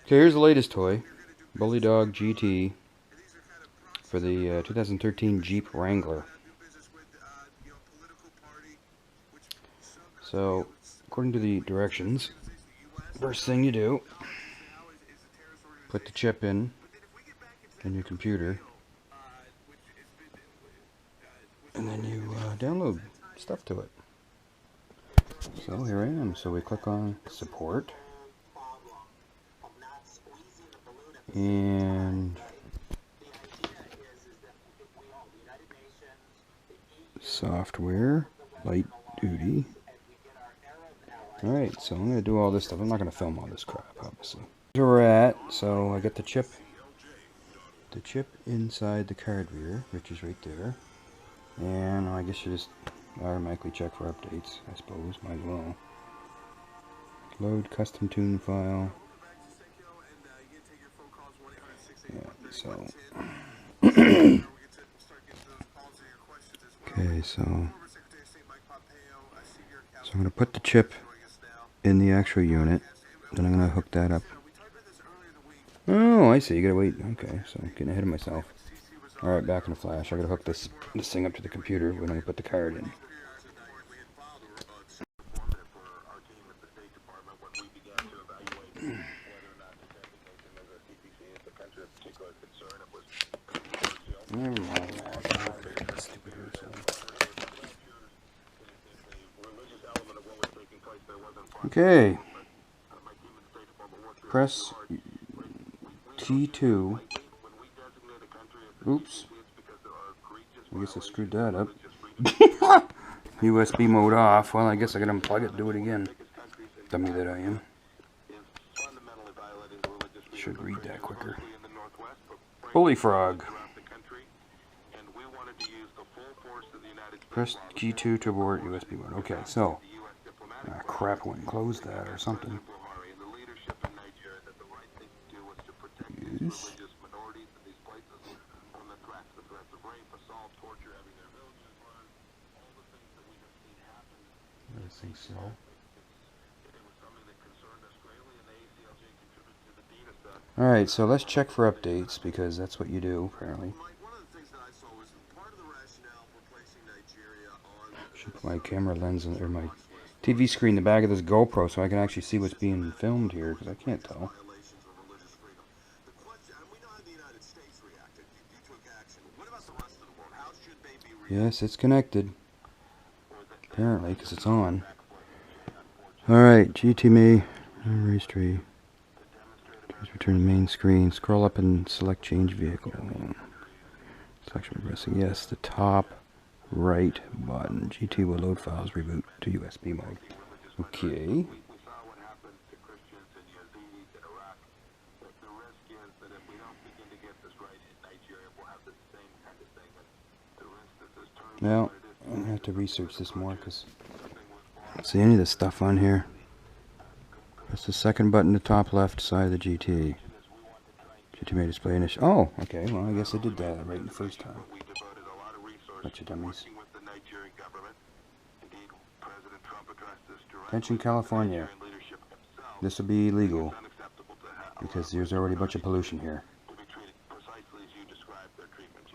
Okay, here's the latest toy. Bully Dog GT for the 2013 Jeep Wrangler. So, according to the directions, first thing you do, put the chip in your computer, and then you download stuff to it. So here I am. So we click on support, and software, light duty. Alright, so I'm going to do all this stuff. I'm not going to film all this crap, obviously. Here's where we're at. So I got the chip inside the card reader, which is right there. And I guess you just automatically check for updates, I suppose. Might as well. Load custom tune file. Yeah, so. Okay, so I'm going to put the chip in the actual unit. Then I'm going to hook that up. Oh, I see. You gotta wait. Okay, so I'm getting ahead of myself. Alright, back in the flash. I gotta hook this thing up to the computer when I put the card in. Never mind that. Stupid okay. Press T2. Oops. I guess I screwed that up. USB mode off. Well, I guess I gotta unplug it and do it again. Dummy that I am. Should read that quicker. Holy frog. Press G2 to abort USB mode. Okay, so. Ah, crap, I went and closed that or something. Use. I think so. Alright, so let's check for updates, because that's what you do, apparently. Should put my camera lens in, or my TV screen in the back of this GoPro so I can actually see what's being filmed here, because I can't tell. Yes, it's connected. Apparently, because it's on. Alright, GTME, race tree. Return to main screen. Scroll up and select change vehicle. Selection pressing yes. The top right button. GT will load files. Reboot to USB mode. Okay. Well, I'm gonna have to research this more because I don't see any of this stuff on here. Press the second button to top left side of the GT. GT may display initial. Oh, okay. Well, I guess I did that right the first time. Bunch of dummies. Attention, California. This will be illegal because there's already a bunch of pollution here.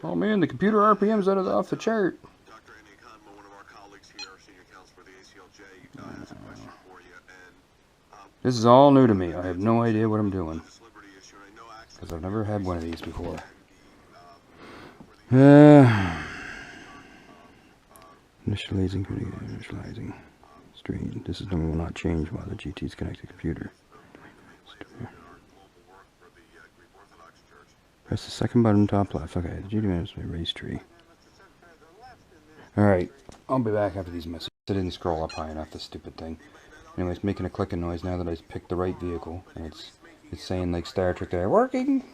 Oh man, the computer RPM's off the chart. This is all new to me. I have no idea what I'm doing because I've never had one of these before. Initializing screen. This number will not change while the GT is connected to the computer. Press the second button top left. Okay, the GT is a race tree. Alright, I'll be back after these messages. I didn't scroll up high enough, this stupid thing. Anyways, making a clicking noise now that I picked the right vehicle. And it's saying like Star Trek there. Working.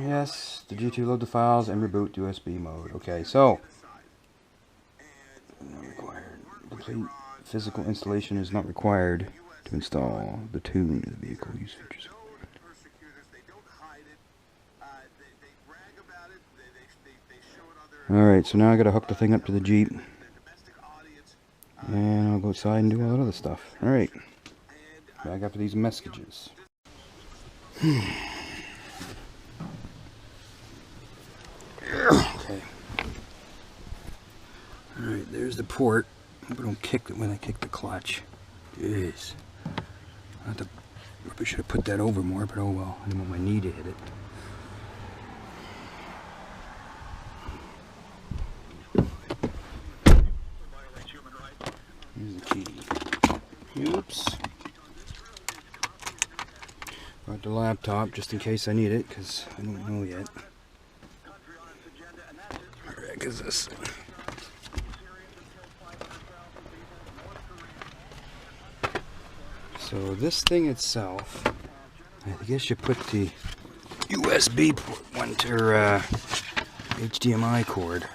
Yes, the GT load the files and reboot USB mode. Okay, so required. Complete physical installation is not required to install the tune of the vehicle. Use features. Alright, so now I gotta hook the thing up to the Jeep. And I'll go outside and do all that other stuff. Alright. Back after these messages. Okay. Alright, there's the port. Hope I don't kick it when I kick the clutch. Jeez. Probably should have put that over more, but oh well. I didn't want my knee to hit it. Here's the key. Oops. Brought the laptop just in case I need it, because I don't know yet. What the heck is this? So this thing itself, I guess you put the USB port or HDMI cord.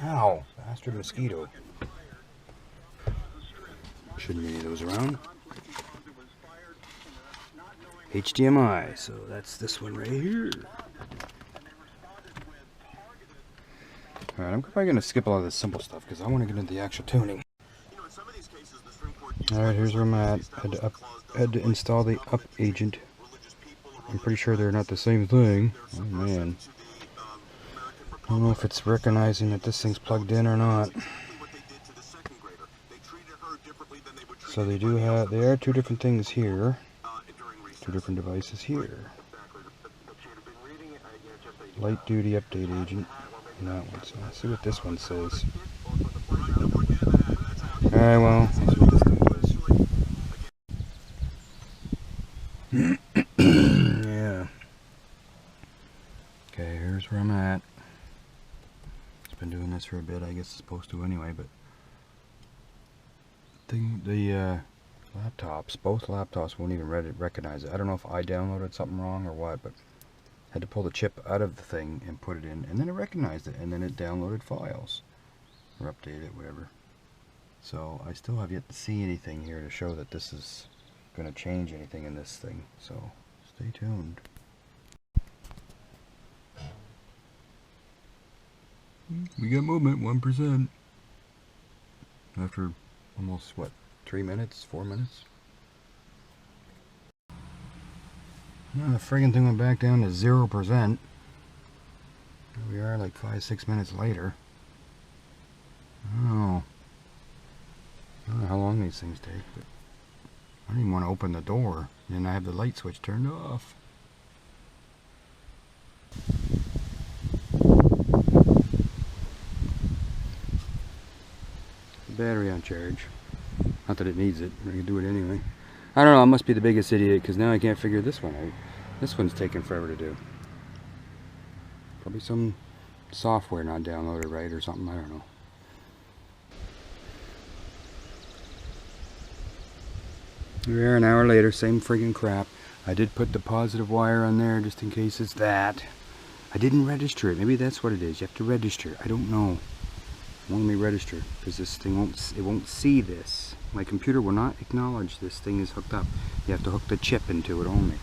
Ow, bastard mosquito. Shouldn't be any of those around. HDMI, so that's this one right here. Alright, I'm probably going to skip a lot of the simple stuff because I want to get into the actual tuning. Alright, here's where I'm at. Had to install the up agent. I'm pretty sure they're not the same thing. Oh man. I don't know if it's recognizing that this thing's plugged in or not. So they are two different things here. Two different devices here. Light duty update agent. And that one. So let's see what this one says. Alright, well, let's see what this thing does. Yeah. Okay, here's where I'm at. It's been doing this for a bit, I guess it's supposed to anyway, but the laptops, both laptops won't even recognize it. I don't know if I downloaded something wrong or what, but I had to pull the chip out of the thing and put it in, and then it recognized it, and then it downloaded files or updated it, whatever. So I still have yet to see anything here to show that this is going to change anything in this thing, so stay tuned. We got movement, 1%. After almost, what, 3 minutes, 4 minutes? Now the friggin' thing went back down to 0%. Here we are like 5-6 minutes later. Oh. I don't know how long these things take, but I don't even want to open the door. And I have the light switch turned off. Battery on charge. Not that it needs it, I can do it anyway. I don't know, I must be the biggest idiot because now I can't figure this one out. This one's taking forever to do. Probably some software not downloaded right or something, I don't know. Here we are an hour later, same friggin' crap. I did put the positive wire on there just in case it's that. I didn't register it, maybe that's what it is. You have to register, I don't know. Won't let me register because this thing won't see this. My computer will not acknowledge this thing is hooked up. You have to hook the chip into it only.